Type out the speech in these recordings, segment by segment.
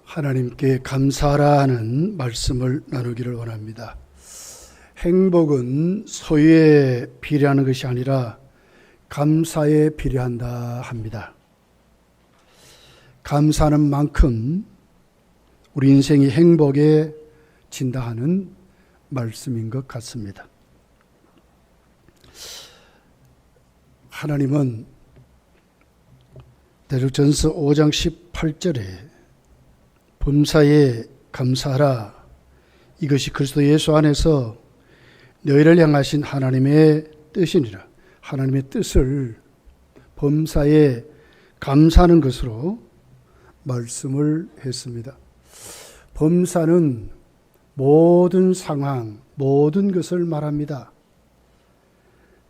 하나님께 감사하라는 말씀을 나누기를 원합니다. 행복은 소유에 비례하는 것이 아니라 감사에 비례한다 합니다. 감사하는 만큼 우리 인생이 행복에 진다하는 말씀인 것 같습니다. 하나님은 대적전서 5장 18절에 범사에 감사하라, 이것이 그리스도 예수 안에서 너희를 향하신 하나님의 뜻이니라. 하나님의 뜻을 범사에 감사하는 것으로 말씀을 했습니다. 범사는 모든 상황, 모든 것을 말합니다.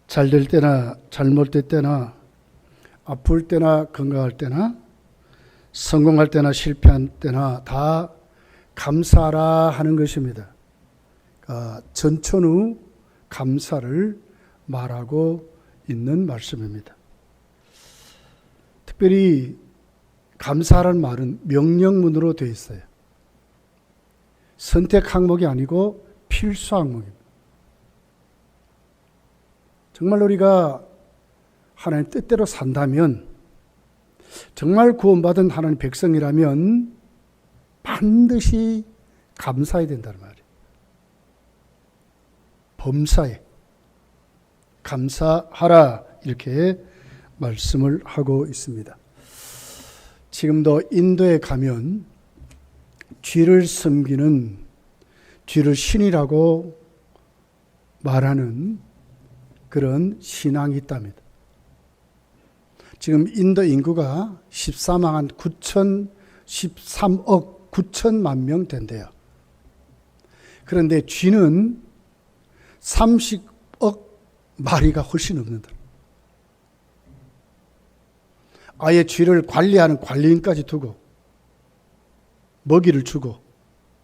잘 될 때나 잘못될 때나 아플 때나 건강할 때나 성공할 때나 실패할 때나 다 감사하라 하는 것입니다. 전천후 감사를 말하고 있는 말씀입니다. 특별히 감사라는 말은 명령문으로 되어 있어요. 선택 항목이 아니고 필수 항목입니다. 정말 우리가 하나님 뜻대로 산다면, 정말 구원받은 하나님 백성이라면 반드시 감사해야 된다는 말이에요. 범사에 감사하라, 이렇게 말씀을 하고 있습니다. 지금도 인도에 가면 쥐를 섬기는, 쥐를 신이라고 말하는 그런 신앙이 있답니다. 지금 인도 인구가 13억 9천만 명 된대요. 그런데 쥐는 30억 마리가 훨씬 넘는다. 아예 쥐를 관리하는 관리인까지 두고 먹이를 주고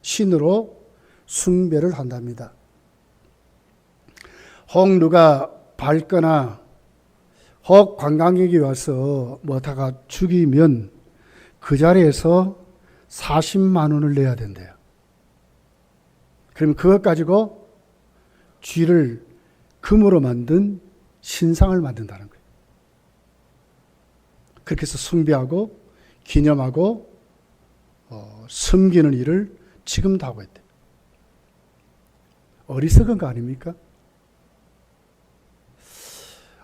신으로 숭배를 한답니다. 혹 누가 밟거나 혹 관광객이 와서 뭐다가 죽이면 그 자리에서 40만 원을 내야 된대요. 그러면 그것 가지고 쥐를 금으로 만든 신상을 만든다는 거예요. 그렇게 해서 숭배하고 기념하고 섬기는 일을 지금도 하고 있대요. 어리석은 거 아닙니까?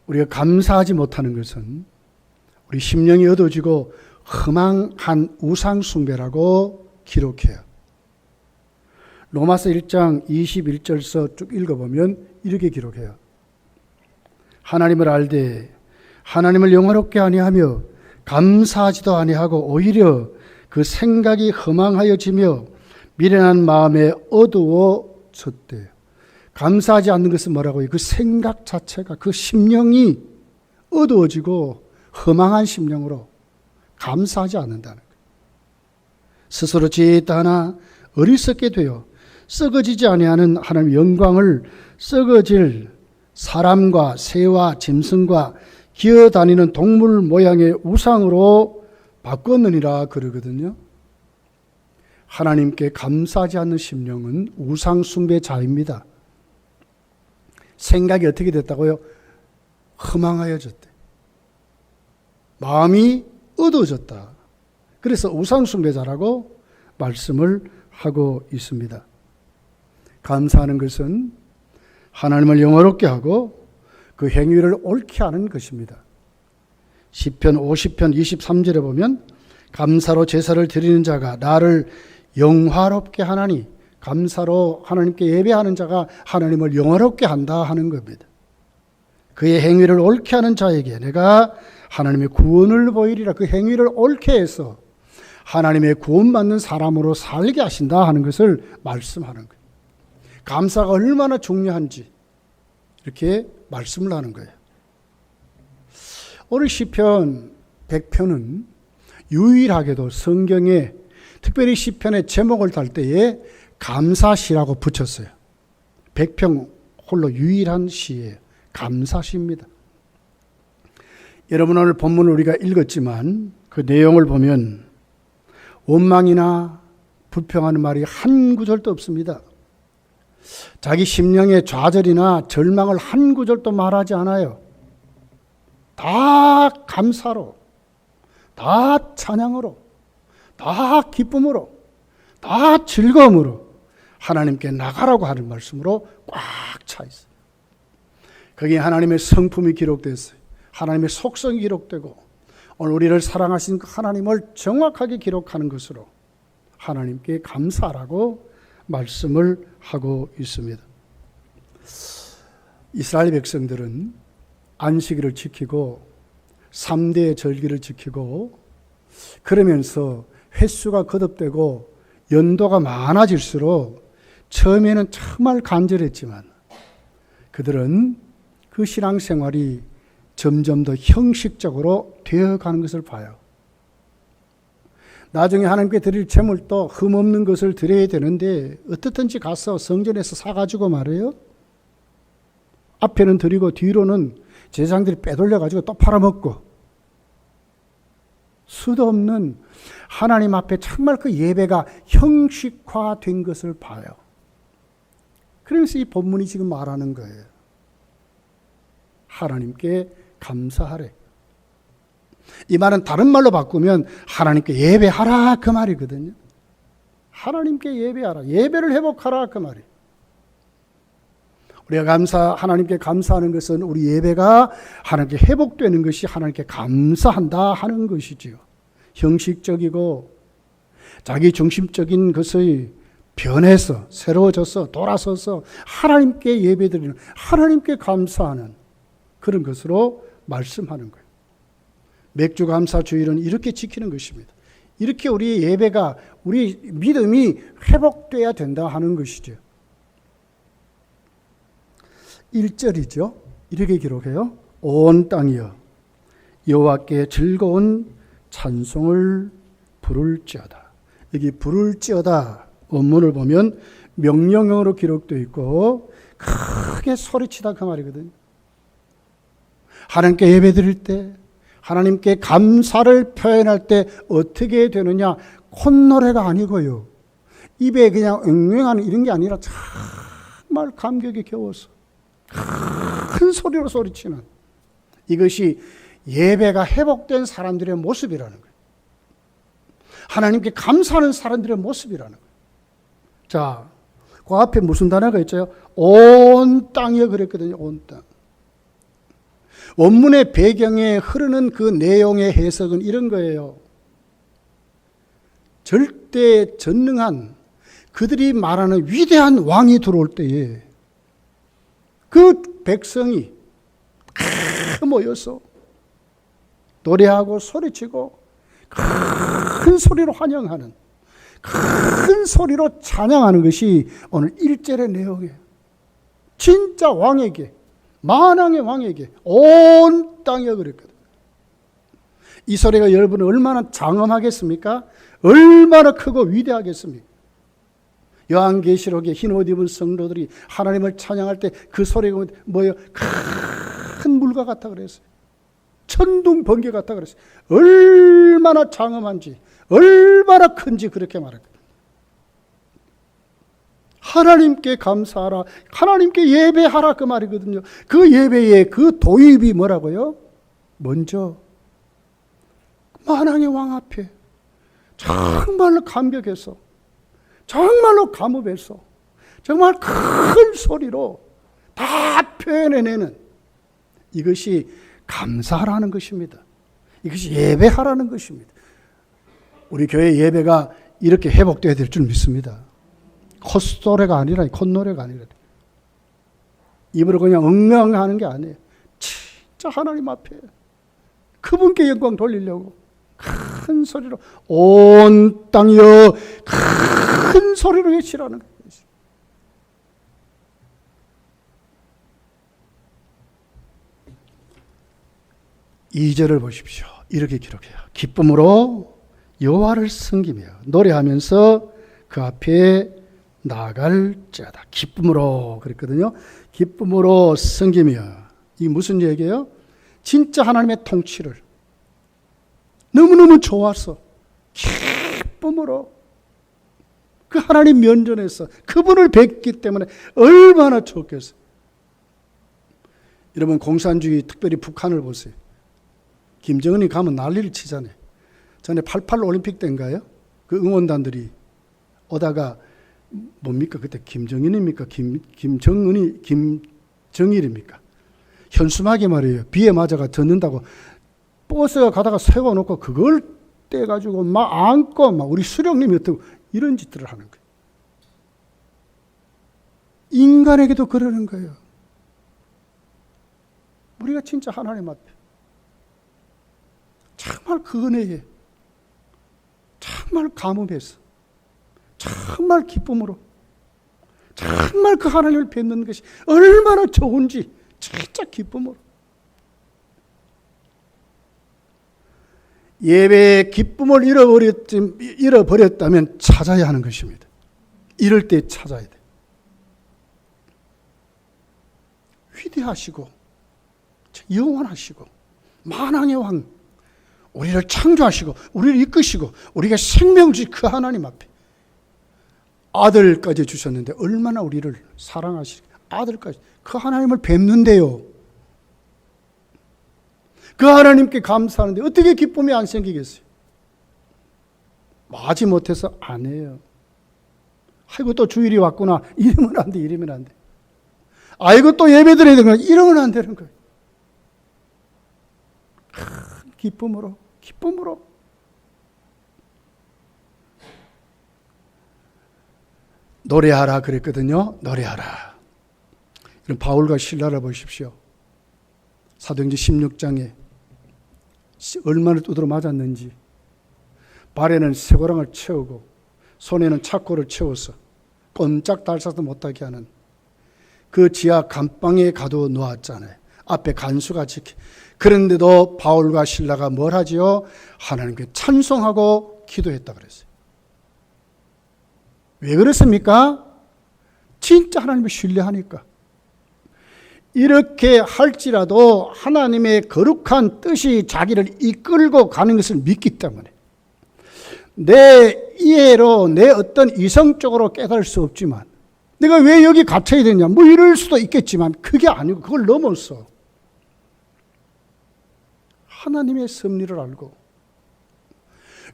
우리가 감사하지 못하는 것은 우리 심령이 어두워지고 허망한 우상숭배라고 기록해요. 로마서 1장 21절서 쭉 읽어보면 이렇게 기록해요. 하나님을 알되 하나님을 영화롭게 아니하며 감사하지도 아니하고 오히려 그 생각이 허망하여지며 미련한 마음에 어두워졌대요. 감사하지 않는 것은 뭐라고요? 그 생각 자체가, 그 심령이 어두워지고 허망한 심령으로 감사하지 않는다는 거예요. 스스로 지혜있다 하나 어리석게 되어 썩어지지 아니하는 하나님의 영광을 썩어질 사람과 새와 짐승과 기어다니는 동물 모양의 우상으로 바꿨느니라 그러거든요. 하나님께 감사하지 않는 심령은 우상 숭배자입니다. 생각이 어떻게 됐다고요? 허망하여졌대. 마음이 어두워졌다. 그래서 우상 숭배자라고 말씀을 하고 있습니다. 감사하는 것은 하나님을 영화롭게 하고 그 행위를 옳게 하는 것입니다. 시편 50편 23절에 보면 감사로 제사를 드리는 자가 나를 영화롭게 하나니, 감사로 하나님께 예배하는 자가 하나님을 영화롭게 한다 하는 겁니다. 그의 행위를 옳게 하는 자에게 내가 하나님의 구원을 보이리라. 그 행위를 옳게 해서 하나님의 구원받는 사람으로 살게 하신다 하는 것을 말씀하는 거예요. 감사가 얼마나 중요한지 이렇게 말씀을 하는 거예요. 오늘 시편 100편은 유일하게도 성경에 특별히 시편의 제목을 달 때에 감사시라고 붙였어요. 100편 홀로 유일한 시예요. 감사시입니다. 여러분, 오늘 본문을 우리가 읽었지만 그 내용을 보면 원망이나 불평하는 말이 한 구절도 없습니다. 자기 심령의 좌절이나 절망을 한 구절도 말하지 않아요. 다 감사로, 다 찬양으로, 다 기쁨으로, 다 즐거움으로 하나님께 나가라고 하는 말씀으로 꽉 차 있어요. 거기에 하나님의 성품이 기록됐어요. 하나님의 속성이 기록되고 오늘 우리를 사랑하신 그 하나님을 정확하게 기록하는 것으로 하나님께 감사하라고 말씀을 하고 있습니다. 이스라엘 백성들은 안식일을 지키고 3대의 절기를 지키고 그러면서 횟수가 거듭되고 연도가 많아질수록 처음에는 정말 간절했지만 그들은 그 신앙생활이 점점 더 형식적으로 되어가는 것을 봐요. 나중에 하나님께 드릴 제물도 흠없는 것을 드려야 되는데 어떻든지 가서 성전에서 사가지고 말이에요. 앞에는 드리고 뒤로는 제사장들이 빼돌려가지고 또 팔아먹고 수도 없는 하나님 앞에 정말 그 예배가 형식화된 것을 봐요. 그러면서 이 본문이 지금 말하는 거예요. 하나님께 감사하래. 이 말은 다른 말로 바꾸면 하나님께 예배하라 그 말이거든요. 하나님께 예배하라. 예배를 회복하라 그 말이에요. 우리가 하나님께 감사하는 것은 우리 예배가 하나님께 회복되는 것이 하나님께 감사한다 하는 것이지요. 형식적이고 자기 중심적인 것의 변해서 새로워져서 돌아서서 하나님께 예배드리는 하나님께 감사하는 그런 것으로 말씀하는 거예요. 맥주감사주일은 이렇게 지키는 것입니다. 이렇게 우리 예배가 우리 믿음이 회복돼야 된다 하는 것이죠. 1절이죠. 이렇게 기록해요. 온 땅이여 여호와께 즐거운 찬송을 부를지어다. 여기 부를지어다 원문을 보면 명령형으로 기록되어 있고 크게 소리치다 그 말이거든요. 하나님께 예배드릴 때 하나님께 감사를 표현할 때 어떻게 되느냐? 콧노래가 아니고요. 입에 그냥 엉엉하는 이런 게 아니라 정말 감격에 겨워서 큰 소리로 소리치는 이것이 예배가 회복된 사람들의 모습이라는 거예요. 하나님께 감사하는 사람들의 모습이라는 거예요. 자, 그 앞에 무슨 단어가 있죠? 온 땅이여 그랬거든요. 온 땅. 원문의 배경에 흐르는 그 내용의 해석은 이런 거예요. 절대 전능한 그들이 말하는 위대한 왕이 들어올 때에 그 백성이 다 모여서 노래하고 소리치고 큰 소리로 환영하는 큰 소리로 찬양하는 것이 오늘 1절의 내용이에요. 진짜 왕에게 만왕의 왕에게 온 땅이여 그랬거든. 이 소리가 여러분을 얼마나 장엄하겠습니까? 얼마나 크고 위대하겠습니까? 요한계시록에 흰 옷 입은 성도들이 하나님을 찬양할 때 그 소리가 뭐예요? 큰 물과 같다 그랬어요. 천둥 번개 같다 그랬어요. 얼마나 장엄한지 얼마나 큰지 그렇게 말했거든요. 하나님께 감사하라, 하나님께 예배하라 그 말이거든요. 그 예배의 그 도입이 뭐라고요? 먼저 만왕의 왕 앞에 정말로 감격해서 정말로 감업해서 정말 큰 소리로 다 표현해내는 이것이 감사하라는 것입니다. 이것이 예배하라는 것입니다. 우리 교회 예배가 이렇게 회복되어야 될 줄 믿습니다. 콧소리가 아니라 콧노래가 아니라 입으로 그냥 엉엉하는 게 아니에요. 진짜 하나님 앞에 그분께 영광 돌리려고 큰 소리로 온 땅이여 큰 소리로 외치라는 거예요. 2절을 보십시오. 이렇게 기록해요. 기쁨으로 여호와를 섬기며 노래하면서 그 앞에 나아갈지어다. 기쁨으로 그랬거든요. 기쁨으로 섬기며. 이게 무슨 얘기예요? 진짜 하나님의 통치를 너무너무 좋아서 기쁨으로 그 하나님 면전에서 그분을 뵙기 때문에 얼마나 좋겠어요. 여러분, 공산주의, 특별히 북한을 보세요. 김정은이 가면 난리를 치잖아요. 전에 88 올림픽 때인가요? 그 응원단들이 오다가 뭡니까? 그때 김정일입니까? 김정일입니까? 현수막에 말이에요. 비에 맞아가 젖는다고 버스가 가다가 세워놓고 그걸 떼가지고 막 안고 막 우리 수령님이 어떻게 이런 짓들을 하는 거예요. 인간에게도 그러는 거예요. 우리가 진짜 하나님 앞에 정말 그 은혜에 정말 감음해서 정말 기쁨으로 정말 그 하나님을 뵙는 것이 얼마나 좋은지 진짜 기쁨으로 예배의 기쁨을 잃어버렸다면 찾아야 하는 것입니다. 이럴 때 찾아야 돼. 위대하시고 영원하시고 만왕의 왕, 우리를 창조하시고 우리를 이끄시고 우리가 생명을 주신 그 하나님 앞에 아들까지 주셨는데 얼마나 우리를 사랑하시고 아들까지 그 하나님을 뵙는데요. 그 하나님께 감사하는데 어떻게 기쁨이 안 생기겠어요? 마지 못해서 안 해요. 아이고 또 주일이 왔구나. 이러면 안 돼. 이러면 안 돼. 아이고 또 예배 드려야 되구나. 이러면 안 되는 거예요. 기쁨으로 노래하라 그랬거든요. 노래하라. 그럼 바울과 실라를 보십시오. 사도행전 16장에 얼마나 두드러 맞았는지, 발에는 쇠고랑을 채우고 손에는 착고를 채워서 꼼짝 달싹도 못하게 하는 그 지하 감방에 가둬 놓았잖아요. 앞에 간수가 지키. 그런데도 바울과 실라가 뭘 하지요? 하나님께 찬송하고 기도했다 그랬어요. 왜 그렇습니까? 진짜 하나님을 신뢰하니까. 이렇게 할지라도 하나님의 거룩한 뜻이 자기를 이끌고 가는 것을 믿기 때문에 내 이해로 내 어떤 이성적으로 깨달을 수 없지만 내가 왜 여기 갇혀야 되냐 뭐 이럴 수도 있겠지만 그게 아니고 그걸 넘어서 하나님의 섭리를 알고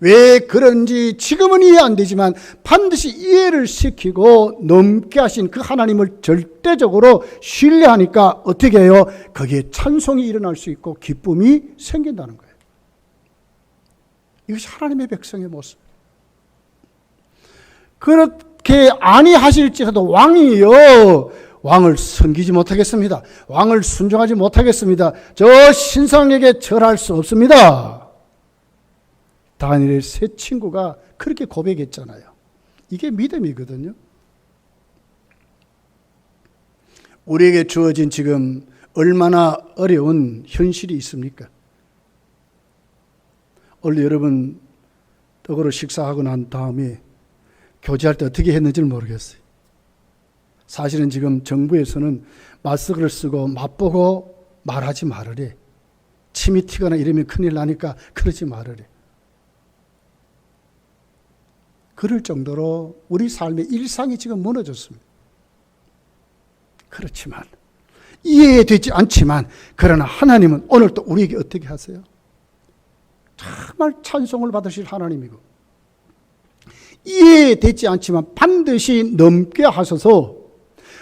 왜 그런지 지금은 이해 안 되지만 반드시 이해를 시키고 넘게 하신 그 하나님을 절대적으로 신뢰하니까 어떻게 해요? 거기에 찬송이 일어날 수 있고 기쁨이 생긴다는 거예요. 이것이 하나님의 백성의 모습. 그렇게 아니하실지라도 왕이요, 왕을 섬기지 못하겠습니다. 왕을 순종하지 못하겠습니다. 저 신상에게 절할 수 없습니다. 다니엘의 세 친구가 그렇게 고백했잖아요. 이게 믿음이거든요. 우리에게 주어진 지금 얼마나 어려운 현실이 있습니까? 원래 여러분 떡으로 식사하고 난 다음에 교제할 때 어떻게 했는지를 모르겠어요. 사실은 지금 정부에서는 마스크를 쓰고 맛보고 말하지 말으래. 침이 튀거나 이러면 큰일 나니까 그러지 말으래. 그럴 정도로 우리 삶의 일상이 지금 무너졌습니다. 그렇지만 이해되지 않지만 그러나 하나님은 오늘 또 우리에게 어떻게 하세요? 정말 찬송을 받으실 하나님이고 이해되지 않지만 반드시 넘게 하셔서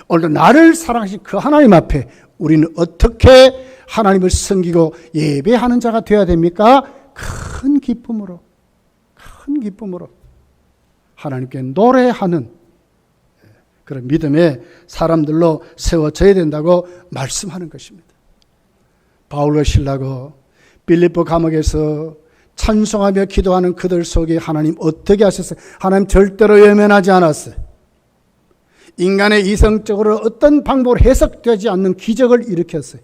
오늘 나를 사랑하신 그 하나님 앞에 우리는 어떻게 하나님을 섬기고 예배하는 자가 되어야 됩니까? 큰 기쁨으로 하나님께 노래하는 그런 믿음의 사람들로 세워져야 된다고 말씀하는 것입니다. 바울과 실라가 빌립보 감옥에서 찬송하며 기도하는 그들 속에 하나님 어떻게 하셨어요? 하나님 절대로 외면하지 않았어요. 인간의 이성적으로 어떤 방법으로 해석되지 않는 기적을 일으켰어요.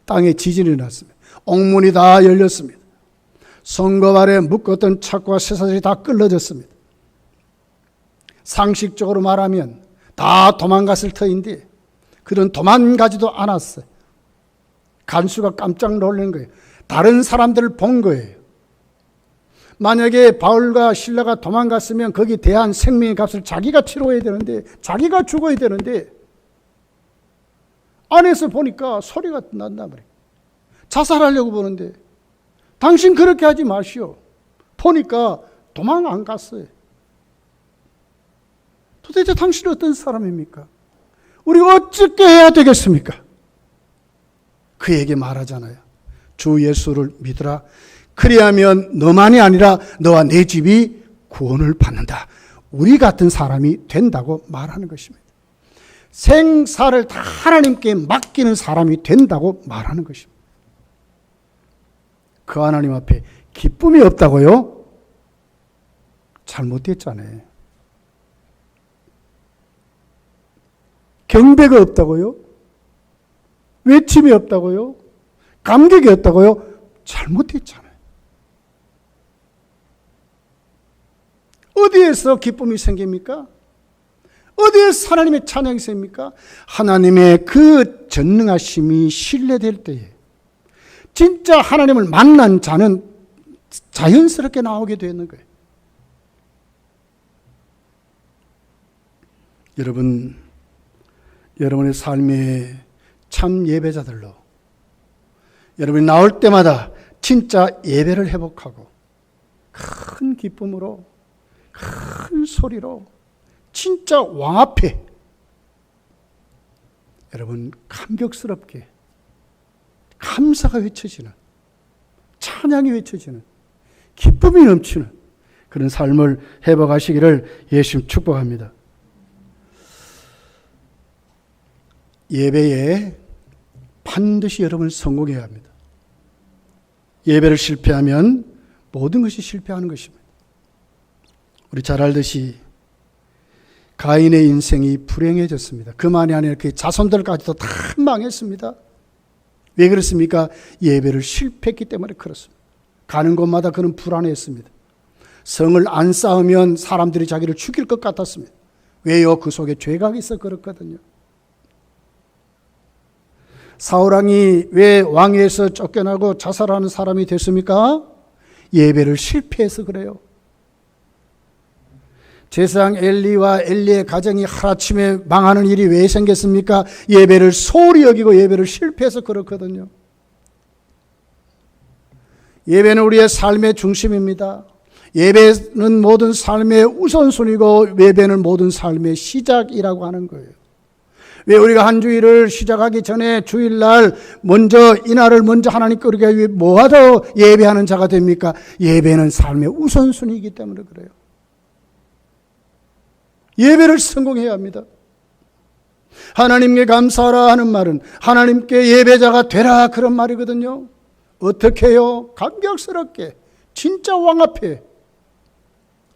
땅에 지진이 났습니다. 옥문이 다 열렸습니다. 성검 아래 묶었던 착과 쇠사슬이 다 끌어졌습니다. 상식적으로 말하면 다 도망갔을 터인데 그런 도망가지도 않았어요. 간수가 깜짝 놀란 거예요. 다른 사람들을 본 거예요. 만약에 바울과 실라가 도망갔으면 거기 대한 생명의 값을 자기가 치러야 되는데, 자기가 죽어야 되는데, 안에서 보니까 소리가 난단 말이에요. 자살하려고 보는데, 당신 그렇게 하지 마시오. 보니까 도망 안 갔어요. 도대체 당신은 어떤 사람입니까? 우리가 어떻게 해야 되겠습니까? 그에게 말하잖아요. 주 예수를 믿으라. 그리하면 너만이 아니라 너와 내 집이 구원을 받는다. 우리 같은 사람이 된다고 말하는 것입니다. 생사를 다 하나님께 맡기는 사람이 된다고 말하는 것입니다. 그 하나님 앞에 기쁨이 없다고요? 잘못됐잖아요. 경배가 없다고요? 외침이 없다고요? 감격이 없다고요? 잘못됐잖아요. 어디에서 기쁨이 생깁니까? 어디에서 하나님의 찬양이 생깁니까? 하나님의 그 전능하심이 신뢰될 때에 진짜 하나님을 만난 자는 자연스럽게 나오게 되는 거예요. 여러분, 여러분의 삶의 참 예배자들로 여러분이 나올 때마다 진짜 예배를 회복하고 큰 기쁨으로 큰 소리로 진짜 왕 앞에 여러분 감격스럽게 감사가 외쳐지는, 찬양이 외쳐지는, 기쁨이 넘치는 그런 삶을 회복하시기를 예수님 축복합니다. 예배에 반드시 여러분 성공해야 합니다. 예배를 실패하면 모든 것이 실패하는 것입니다. 우리 잘 알듯이 가인의 인생이 불행해졌습니다. 그만이 아니라 그 자손들까지도 다 망했습니다. 왜 그렇습니까? 예배를 실패했기 때문에 그렇습니다. 가는 곳마다 그는 불안했습니다. 성을 안 쌓으면 사람들이 자기를 죽일 것 같았습니다. 왜요? 그 속에 죄가 있어 그렇거든요. 사울왕이 왜 왕위에서 쫓겨나고 자살하는 사람이 됐습니까? 예배를 실패해서 그래요. 제사장 엘리와 엘리의 가정이 하루아침에 망하는 일이 왜 생겼습니까? 예배를 소홀히 여기고 예배를 실패해서 그렇거든요. 예배는 우리의 삶의 중심입니다. 예배는 모든 삶의 우선순위고 예배는 모든 삶의 시작이라고 하는 거예요. 왜 우리가 한 주일을 시작하기 전에 주일날 먼저 이날을 먼저 하나님께 우리가 모아서 예배하는 자가 됩니까? 예배는 삶의 우선순위이기 때문에 그래요. 예배를 성공해야 합니다. 하나님께 감사하라 하는 말은 하나님께 예배자가 되라 그런 말이거든요. 어떻게 해요? 감격스럽게 진짜 왕 앞에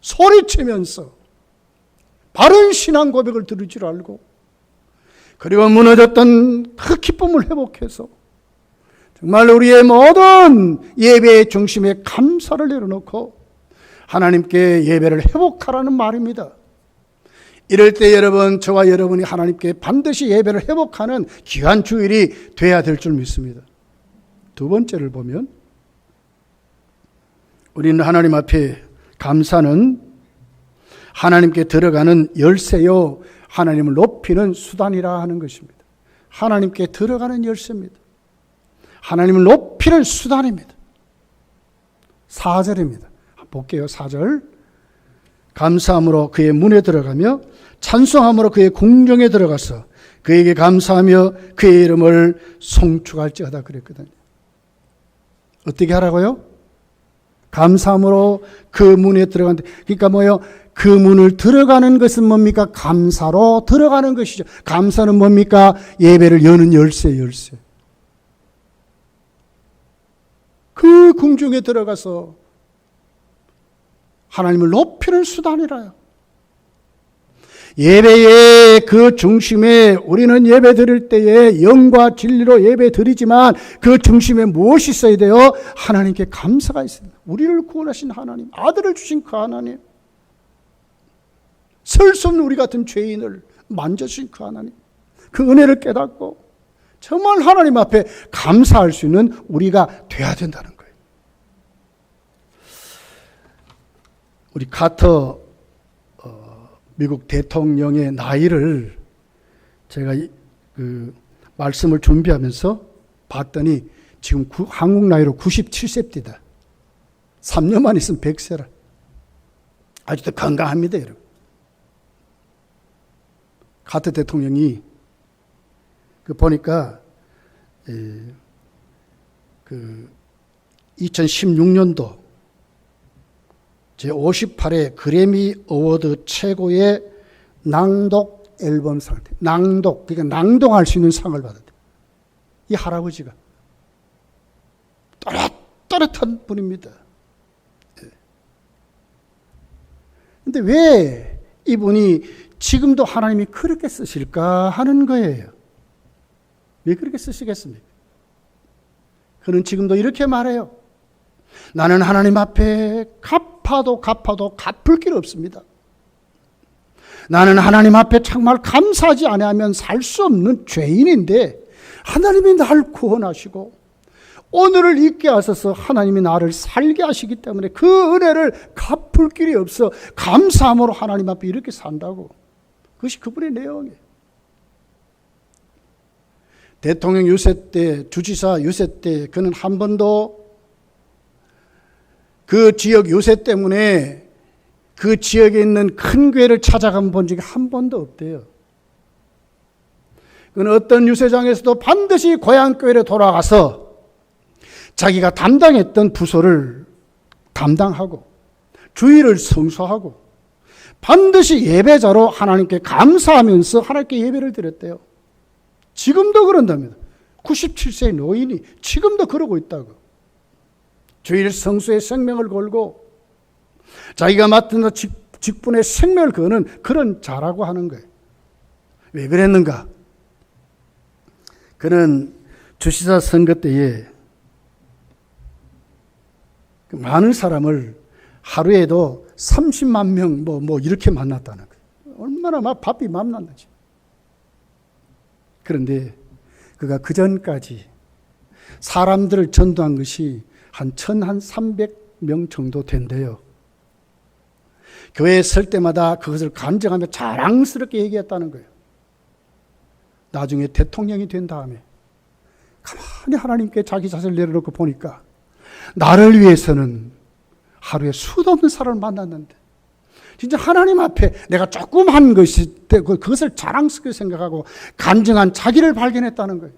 소리치면서 바른 신앙 고백을 들을 줄 알고 그리고 무너졌던 그 기쁨을 회복해서 정말 우리의 모든 예배의 중심에 감사를 내려놓고 하나님께 예배를 회복하라는 말입니다. 이럴 때 여러분, 저와 여러분이 하나님께 반드시 예배를 회복하는 귀한 주일이 돼야 될 줄 믿습니다. 두 번째를 보면 우리는 하나님 앞에 감사는 하나님께 들어가는 열쇠요, 하나님을 높이는 수단이라 하는 것입니다. 하나님께 들어가는 열쇠입니다. 하나님을 높이는 수단입니다. 4절입니다. 볼게요. 4절. 감사함으로 그의 문에 들어가며 찬송함으로 그의 궁정에 들어가서 그에게 감사하며 그의 이름을 송축할지어다 그랬거든요. 어떻게 하라고요? 감사함으로 그 문에 들어간다. 그러니까 뭐예요? 그 문을 들어가는 것은 뭡니까? 감사로 들어가는 것이죠. 감사는 뭡니까? 예배를 여는 열쇠. 그 궁중에 들어가서 하나님을 높이는 수단이라요. 예배의 그 중심에 우리는 예배 드릴 때에 영과 진리로 예배 드리지만 그 중심에 무엇이 있어야 돼요? 하나님께 감사가 있습니다. 우리를 구원하신 하나님, 아들을 주신 그 하나님, 설 수 없는 우리 같은 죄인을 만져주신 그 하나님, 그 은혜를 깨닫고 정말 하나님 앞에 감사할 수 있는 우리가 돼야 된다는 거예요. 우리 카터 미국 대통령의 나이를 제가 그 말씀을 준비하면서 봤더니 지금 한국 나이로 97세입니다. 3년만 있으면 100세라. 아직도 건강합니다, 여러분. 카터 대통령이 그 보니까 그 2016년도 제58회 그래미 어워드 최고의 낭독 앨범상, 낭독, 그러니까 낭독할 수 있는 상을 받았대요. 이 할아버지가 또렷한 분입니다. 그런데 왜 이분이 지금도 하나님이 그렇게 쓰실까 하는 거예요. 왜 그렇게 쓰시겠습니까? 그는 지금도 이렇게 말해요. 나는 하나님 앞에 갚아도 갚을 길 없습니다. 나는 하나님 앞에 정말 감사하지 아니하면 살 수 없는 죄인인데 하나님이 나를 구원하시고 오늘을 있게 하셔서 하나님이 나를 살게 하시기 때문에 그 은혜를 갚을 길이 없어 감사함으로 하나님 앞에 이렇게 산다고. 그것이 그분의 내용이에요. 대통령 유세 때, 주지사 유세 때 그는 한 번도 그 지역 유세 때문에 그 지역에 있는 큰 교회를 찾아가 본 적이 한 번도 없대요. 그는 어떤 유세장에서도 반드시 고향 교회로 돌아가서 자기가 담당했던 부서를 담당하고 주일을 성수하고 반드시 예배자로 하나님께 감사하면서 하나님께 예배를 드렸대요. 지금도 그런답니다. 97세의 노인이 지금도 그러고 있다고. 주일 성수의 생명을 걸고 자기가 맡은 직분의 생명을 거는 그런 자라고 하는 거예요. 왜 그랬는가? 그는 주지사 선거 때에 많은 사람을 하루에도 30만 명 뭐 이렇게 만났다는 거예요. 얼마나 막 바삐 만났는지. 그런데 그가 그 전까지 사람들을 전도한 것이 한 300명 정도 된대요. 교회에 설 때마다 그것을 간증하며 자랑스럽게 얘기했다는 거예요. 나중에 대통령이 된 다음에 가만히 하나님께 자기 자신을 내려놓고 보니까 나를 위해서는 하루에 수도 없는 사람을 만났는데 진짜 하나님 앞에 내가 조금 한 것이 그것을 자랑스럽게 생각하고 간증한 자기를 발견했다는 거예요.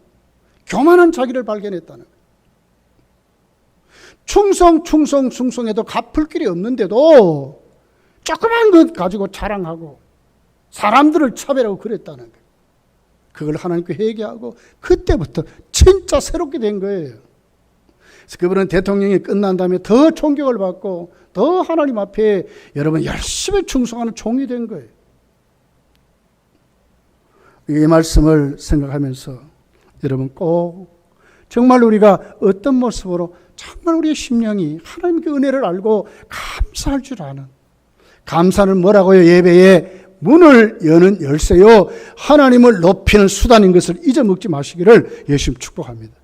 교만한 자기를 발견했다는 거예요. 충성해도 갚을 길이 없는데도 조그만 것 가지고 자랑하고 사람들을 차별하고 그랬다는 거예요. 그걸 하나님께 회개하고 그때부터 진짜 새롭게 된 거예요. 그래서 그분은 대통령이 끝난 다음에 더 존경을 받고 더 하나님 앞에 여러분 열심히 충성하는 종이 된 거예요. 이 말씀을 생각하면서 여러분 꼭 정말 우리가 어떤 모습으로 정말 우리의 심령이 하나님께 은혜를 알고 감사할 줄 아는, 감사는 뭐라고요? 예배의 문을 여는 열쇠요 하나님을 높이는 수단인 것을 잊어먹지 마시기를 예수님 축복합니다.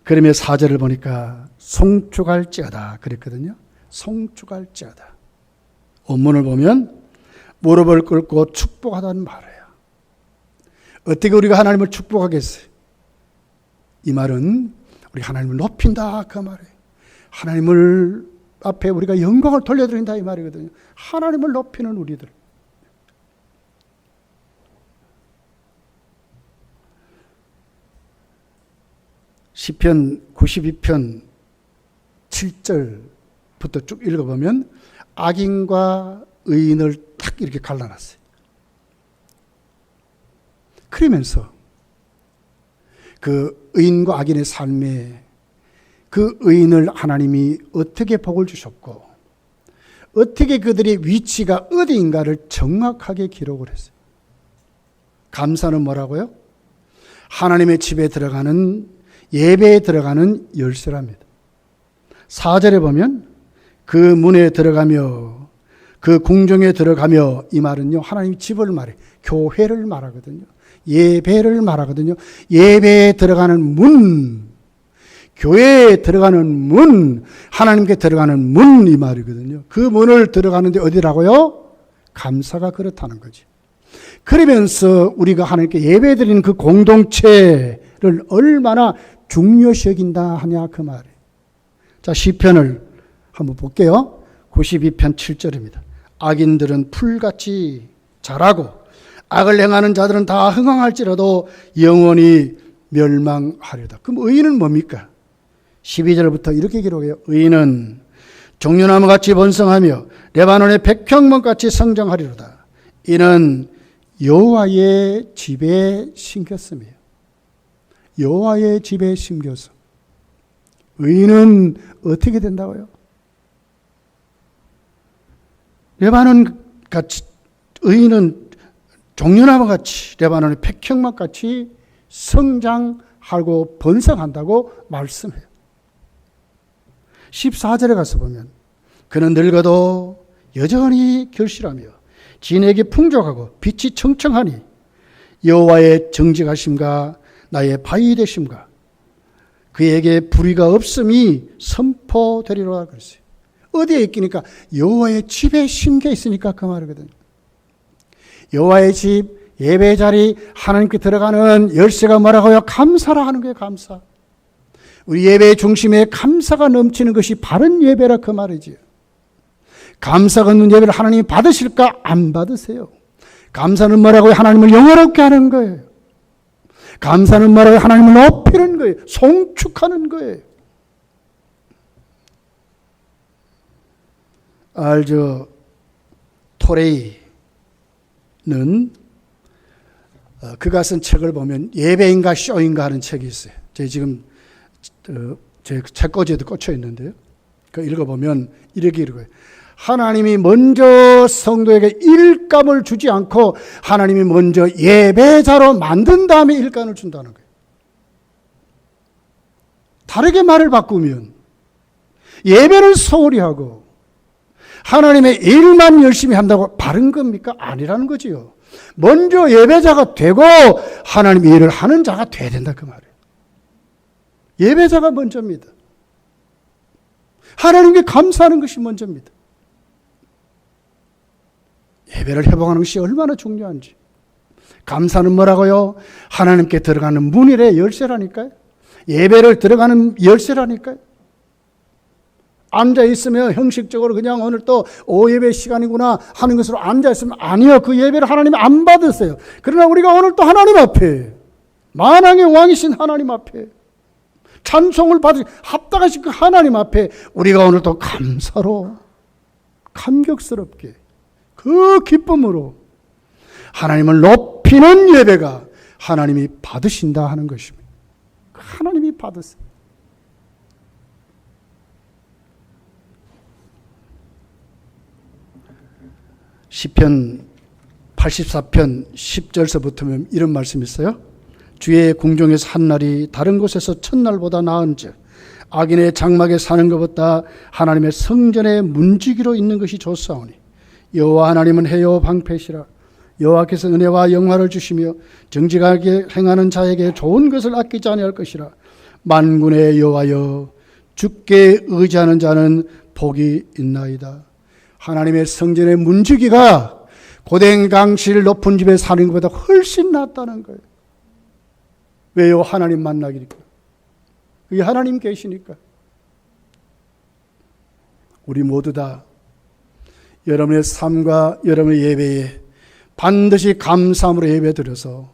그러면 4절을 보니까 송축할지어다 그랬거든요. 송축할지어다. 원문을 보면 무릎을 꿇고 축복하다는 말이에요. 어떻게 우리가 하나님을 축복하겠어요? 이 말은 우리 하나님을 높인다 그 말이에요. 하나님을 앞에 우리가 영광을 돌려드린다 이 말이거든요. 하나님을 높이는 우리들. 시편 92편 7절부터 쭉 읽어보면 악인과 의인을 딱 이렇게 갈라놨어요. 그러면서 그 의인과 악인의 삶에 그 의인을 하나님이 어떻게 복을 주셨고 어떻게 그들의 위치가 어디인가를 정확하게 기록을 했어요. 감사는 뭐라고요? 하나님의 집에 들어가는 예배에 들어가는 열쇠랍니다. 4절에 보면 그 문에 들어가며 그 궁정에 들어가며 이 말은요 하나님의 집을 말해 교회를 말하거든요. 예배를 말하거든요. 예배에 들어가는 문, 교회에 들어가는 문, 하나님께 들어가는 문 이 말이거든요. 그 문을 들어가는데 어디라고요? 감사가 그렇다는 거지. 그러면서 우리가 하나님께 예배드리는 그 공동체를 얼마나 중요시 여긴다 하냐 그 말이에요. 자, 시편을 한번 볼게요. 92편 7절입니다. 악인들은 풀같이 자라고 악을 행하는 자들은 다 흥황할지라도 영원히 멸망하리로다. 그럼 의인은 뭡니까? 12절부터 이렇게 기록해요. 의인은 종려나무같이 번성하며 레바논의 백향목같이 성장하리로다. 이는 여호와의 집에 심겼으며 여호와의 집에 심겨서. 의인은 어떻게 된다고요? 레바논같이, 의인은 종려나무같이 레바논의 백향목같이 성장하고 번성한다고 말씀해요. 14절에 가서 보면 그는 늙어도 여전히 결실하며 진에게 풍족하고 빛이 청청하니 여호와의 정직하심과 나의 바위 되심과 그에게 불의가 없음이 선포되리로다 그랬어요. 어디에 있기니까? 여호와의 집에 심겨 있으니까 그 말이거든요. 여호와의 집, 예배 자리, 하나님께 들어가는 열쇠가 뭐라고요? 감사라 하는 거예요. 감사. 우리 예배의 중심에 감사가 넘치는 것이 바른 예배라 그 말이지요. 감사가 없는 예배를 하나님이 받으실까? 안 받으세요. 감사는 뭐라고요? 하나님을 영화롭게 하는 거예요. 감사는 뭐라고요? 하나님을 높이는 거예요. 송축하는 거예요. 알죠? 토레이는 그가 쓴 책을 보면 예배인가 쇼인가 하는 책이 있어요. 제가 지금 제 책꽂이에도 꽂혀 있는데요. 그 읽어보면 이렇게 읽어요. 하나님이 먼저 성도에게 일감을 주지 않고 하나님이 먼저 예배자로 만든 다음에 일감을 준다는 거예요. 다르게 말을 바꾸면 예배를 소홀히 하고 하나님의 일만 열심히 한다고 바른 겁니까? 아니라는 거지요. 먼저 예배자가 되고 하나님의 일을 하는 자가 돼야 된다 그 말이에요. 예배자가 먼저입니다. 하나님께 감사하는 것이 먼저입니다. 예배를 회복하는 것이 얼마나 중요한지. 감사는 뭐라고요? 하나님께 들어가는 문이래 열쇠라니까요. 예배를 들어가는 열쇠라니까요. 앉아있으면 형식적으로 그냥 오늘 또 오예배 시간이구나 하는 것으로 앉아있으면 아니요. 그 예배를 하나님이 안 받으세요. 그러나 우리가 오늘 또 하나님 앞에 만왕의 왕이신 하나님 앞에 찬송을 받으시 합당하신 그 하나님 앞에 우리가 오늘 또 감사로 감격스럽게 그 기쁨으로 하나님을 높이는 예배가 하나님이 받으신다 하는 것입니다. 하나님이 받으세요. 시편 84편 10절서부터 이런 말씀이 있어요. 주의 궁정에서 한 날이 다른 곳에서 첫날보다 나은즉 악인의 장막에 사는 것보다 하나님의 성전에 문지기로 있는 것이 좋사오니 여호와 하나님은 해요 방패시라. 여호와께서 은혜와 영화를 주시며 정직하게 행하는 자에게 좋은 것을 아끼지 아니할 것이라. 만군의 여호와여 주께 의지하는 자는 복이 있나이다. 하나님의 성전의 문지기가 고된 강실 높은 집에 사는 것보다 훨씬 낫다는 거예요. 왜요? 하나님 만나기니까. 그게 하나님 계시니까. 우리 모두 다 여러분의 삶과 여러분의 예배에 반드시 감사함으로 예배드려서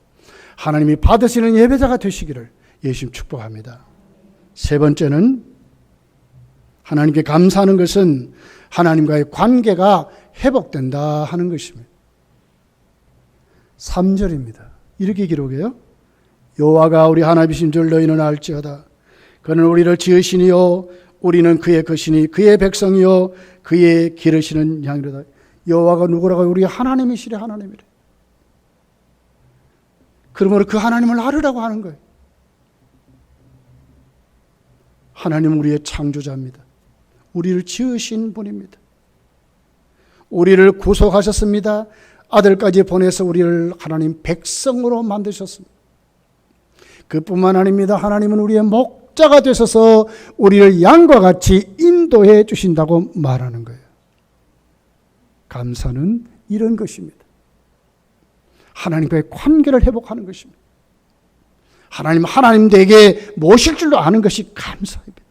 하나님이 받으시는 예배자가 되시기를 예수님 축복합니다. 세 번째는 하나님께 감사하는 것은 하나님과의 관계가 회복된다 하는 것입니다. 3절입니다. 이렇게 기록해요. 여호와가 우리 하나님이신 줄 너희는 알지어다. 그는 우리를 지으시니요 우리는 그의 것이니 그의 백성이요 그의 기르시는 양이로다. 여호와가 누구라고? 우리 하나님이시래. 하나님이래. 그러므로 그 하나님을 알으라고 하는 거예요. 하나님은 우리의 창조자입니다. 우리를 지으신 분입니다. 우리를 구속하셨습니다. 아들까지 보내서 우리를 하나님 백성으로 만드셨습니다. 그뿐만 아닙니다. 하나님은 우리의 목자가 되셔서 우리를 양과 같이 인도해 주신다고 말하는 거예요. 감사는 이런 것입니다. 하나님과의 관계를 회복하는 것입니다. 하나님 댁에 모실 줄로 아는 것이 감사입니다.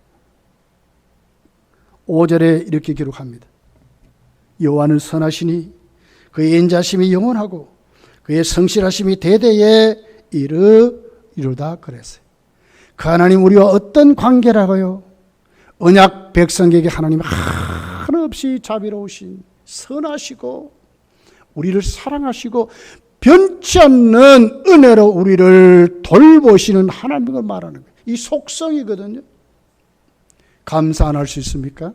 5절에 이렇게 기록합니다. 여호와는 선하시니 그의 인자심이 영원하고 그의 성실하심이 대대에 이르다 그랬어요. 그 하나님 우리와 어떤 관계라고요? 언약 백성에게 하나님 한없이 자비로우신 선하시고 우리를 사랑하시고 변치 않는 은혜로 우리를 돌보시는 하나님을 말하는 거예요. 이 속성이거든요. 감사 안 할 수 있습니까?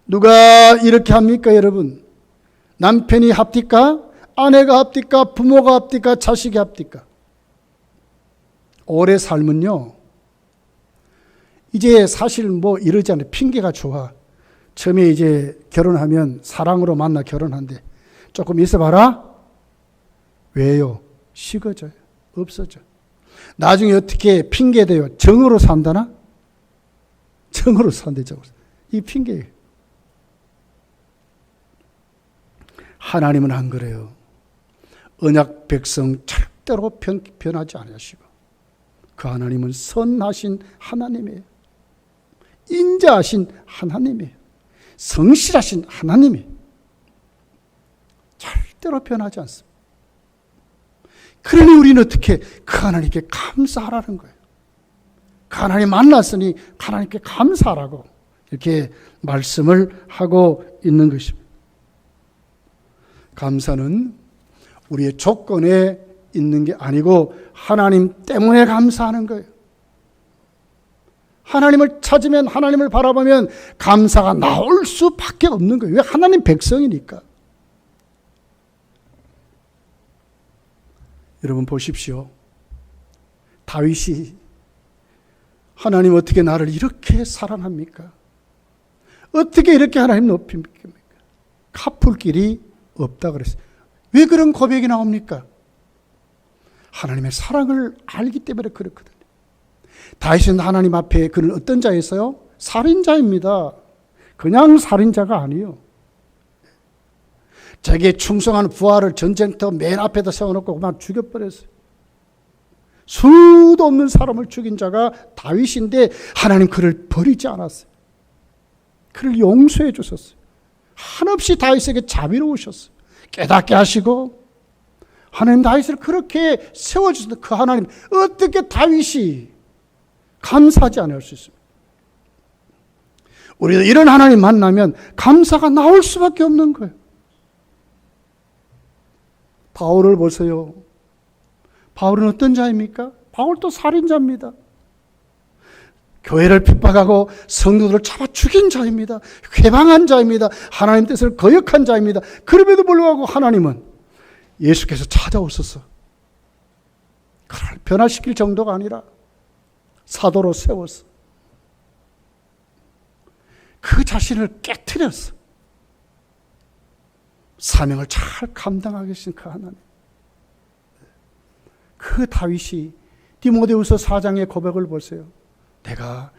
누가 이렇게 합니까, 여러분? 남편이 합니까? 아내가 합니까? 부모가 합니까? 자식이 합니까? 오래 살면요, 이제 사실 뭐 이러지 않아요. 핑계가 좋아. 처음에 이제 결혼하면 사랑으로 만나 결혼한대. 조금 있어봐라. 왜요? 식어져요. 없어져. 나중에 어떻게 핑계대요? 정으로 산다나? 정으로 산대죠. 이 핑계예요. 하나님은 안 그래요. 언약 백성 절대로 변하지 않으시고 그 하나님은 선하신 하나님이에요. 인자하신 하나님이에요. 성실하신 하나님이에요. 절대로 변하지 않습니다. 그러니 우리는 어떻게 그 하나님께 감사하라는 거예요. 그 하나님 만났으니 하나님께 감사하라고 이렇게 말씀을 하고 있는 것입니다. 감사는 우리의 조건에 있는 게 아니고 하나님 때문에 감사하는 거예요. 하나님을 찾으면, 하나님을 바라보면 감사가 나올 수밖에 없는 거예요. 왜? 하나님 백성이니까. 여러분 보십시오. 다윗이 하나님 어떻게 나를 이렇게 사랑합니까? 어떻게 이렇게 하나님 높입니까? 갚을 길이 없다 그랬어요. 왜 그런 고백이 나옵니까? 하나님의 사랑을 알기 때문에 그렇거든요. 다윗은 하나님 앞에 그는 어떤 자였어요? 살인자입니다. 그냥 살인자가 아니에요. 자기의 충성한 부하를 전쟁터 맨 앞에다 세워놓고 그만 죽여버렸어요. 수도 없는 사람을 죽인 자가 다윗인데 하나님 그를 버리지 않았어요. 그를 용서해 주셨어요. 한없이 다윗에게 자비로우셨어요. 깨닫게 하시고 하나님 다윗을 그렇게 세워주셨는데 그 하나님 어떻게 다윗이 감사하지 않을 수 있습니까? 우리도 이런 하나님 만나면 감사가 나올 수밖에 없는 거예요. 바울을 보세요. 바울은 어떤 자입니까? 바울도 살인자입니다. 교회를 핍박하고 성도들을 잡아 죽인 자입니다. 회방한 자입니다. 하나님 뜻을 거역한 자입니다. 그럼에도 불구하고 하나님은 예수께서 찾아오셔서 그를 변화시킬 정도가 아니라 사도로 세워서 그 자신을 깨트렸어. 사명을 잘 감당하게 하신 그 하나님. 그 다윗이 디모데후서 4장의 고백을 보세요. 내가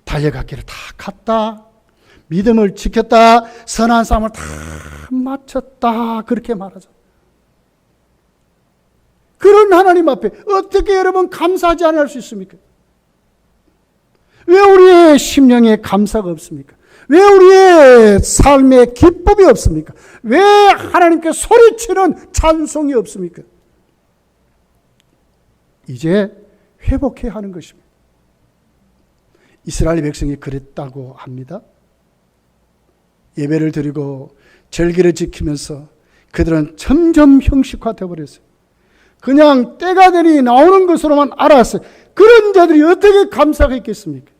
달려갔기를 다 갔다. 믿음을 지켰다. 선한 싸움을 다 마쳤다. 그렇게 말하죠. 그런 하나님 앞에 어떻게 여러분 감사하지 않을 수 있습니까? 왜 우리의 심령에 감사가 없습니까? 왜 우리의 삶에 기쁨이 없습니까? 왜 하나님께 소리치는 찬송이 없습니까? 이제 회복해야 하는 것입니다. 이스라엘 백성이 그랬다고 합니다. 예배를 드리고 절기를 지키면서 그들은 점점 형식화되어 버렸어요. 그냥 때가 되니 나오는 것으로만 알았어요. 그런 자들이 어떻게 감사가 있겠습니까?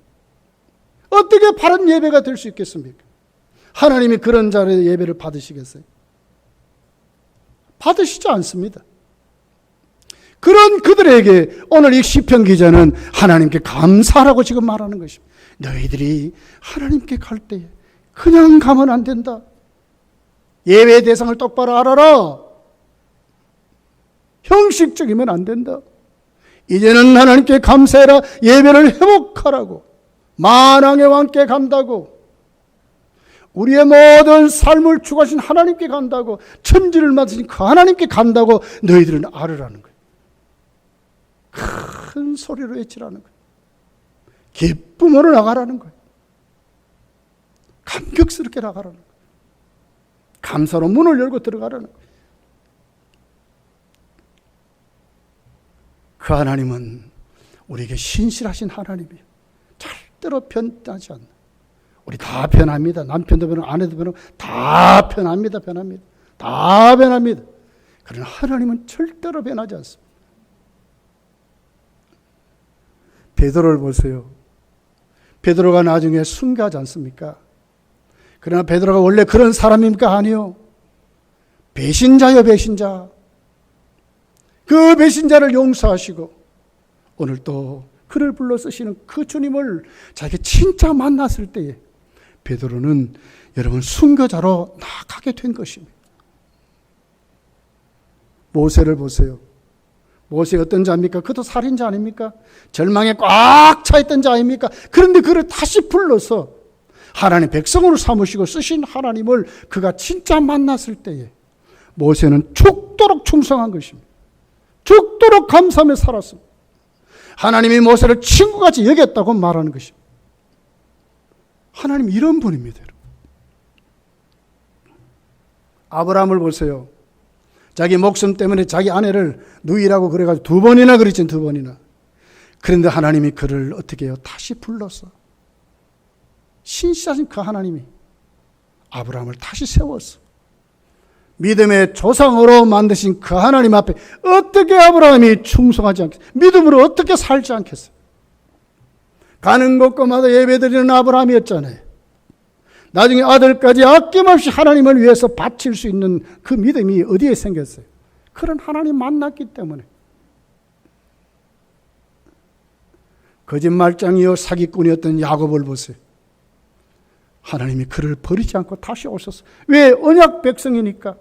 어떻게 바른 예배가 될 수 있겠습니까? 하나님이 그런 자의 예배를 받으시겠어요? 받으시지 않습니다. 그런 그들에게 오늘 이 시편 기자는 하나님께 감사라고 지금 말하는 것입니다. 너희들이 하나님께 갈 때에 그냥 가면 안 된다. 예배 대상을 똑바로 알아라. 형식적이면 안 된다. 이제는 하나님께 감사해라. 예배를 회복하라고. 만왕의 왕께 간다고. 우리의 모든 삶을 주관하신 하나님께 간다고. 천지를 만드신 그 하나님께 간다고 너희들은 알으라는 거예요. 큰 소리로 외치라는 거예요. 기쁨으로 나가라는 거예요. 감격스럽게 나가라는 거예요. 감사로 문을 열고 들어가라는 거예요. 그 하나님은 우리에게 신실하신 하나님이에요. 절대로 변하지 않는. 우리 다 변합니다. 남편도 변하고 아내도 변하고 다 변합니다. 다 변합니다. 그러나 하나님은 절대로 변하지 않습니다. 베드로를 보세요. 베드로가 나중에 순교하지 않습니까? 그러나 베드로가 원래 그런 사람입니까? 아니요. 배신자요, 배신자. 그 배신자를 용서하시고 오늘 또 그를 불러 쓰시는 그 주님을 자기가 진짜 만났을 때에 베드로는 여러분 순교자로 나아가게 된 것입니다. 모세를 보세요. 모세 어떤 자입니까? 그도 살인자 아닙니까? 절망에 꽉 차 있던 자 아닙니까? 그런데 그를 다시 불러서 하나님 백성으로 삼으시고 쓰신 하나님을 그가 진짜 만났을 때에 모세는 죽도록 충성한 것입니다. 죽도록 감사하며 살았습니다. 하나님이 모세를 친구같이 여겼다고 말하는 것입니다. 하나님 이런 분입니다. 아브라함을 보세요. 자기 목숨 때문에 자기 아내를 누이라고 그래가지고 2번이나 그랬죠. 2번이나. 그런데 하나님이 그를 어떻게 해요? 다시 불러서 신실하신 그 하나님이 아브라함을 다시 세웠어. 믿음의 조상으로 만드신 그 하나님 앞에 어떻게 아브라함이 충성하지 않겠어요? 믿음으로 어떻게 살지 않겠어요? 가는 곳곳마다 예배드리는 아브라함이었잖아요. 나중에 아들까지 아낌없이 하나님을 위해서 바칠 수 있는 그 믿음이 어디에 생겼어요? 그런 하나님 만났기 때문에. 거짓말장이요 사기꾼이었던 야곱을 보세요. 하나님이 그를 버리지 않고 다시 오셨어. 왜? 언약 백성이니까.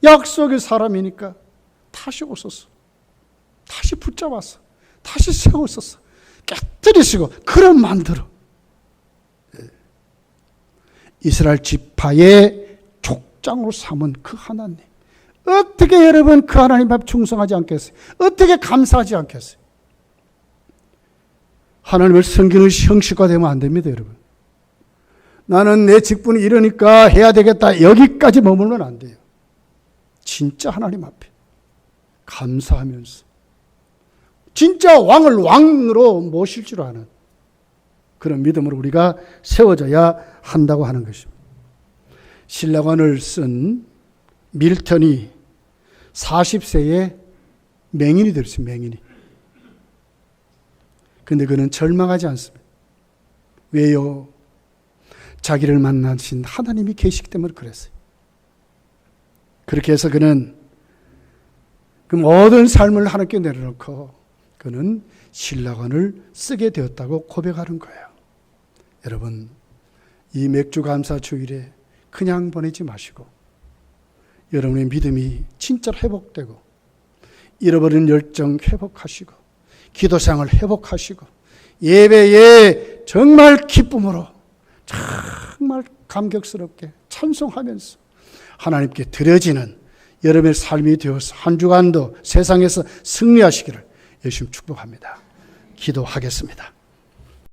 약속의 사람이니까 다시 오셨어. 다시 붙잡았어. 다시 세웠었어. 깨뜨리시고 그런 만들어. 이스라엘 지파의 족장으로 삼은 그 하나님. 어떻게 여러분 그 하나님 앞에 충성하지 않겠어요? 어떻게 감사하지 않겠어요? 하나님을 섬기는 형식화되면 안 됩니다, 여러분. 나는 내 직분이 이러니까 해야 되겠다. 여기까지 머물면 안 돼요. 진짜 하나님 앞에 감사하면서 진짜 왕을 왕으로 모실 줄 아는 그런 믿음으로 우리가 세워져야 한다고 하는 것입니다. 신라관을 쓴 밀턴이 40세에 맹인이 됐습니다. 맹인이. 그런데 그는 절망하지 않습니다. 왜요? 자기를 만나신 하나님이 계시기 때문에 그랬어요. 그렇게 해서 그는 그 모든 삶을 하나님께 내려놓고 그는 신라관을 쓰게 되었다고 고백하는 거예요. 여러분, 이 맥주 감사 주일에 그냥 보내지 마시고 여러분의 믿음이 진짜로 회복되고 잃어버린 열정 회복하시고 기도생활 회복하시고 예배에 정말 기쁨으로 정말 감격스럽게 찬송하면서 하나님께 드려지는 여러분의 삶이 되어서 한 주간도 세상에서 승리하시기를 예수님 축복합니다. 기도하겠습니다.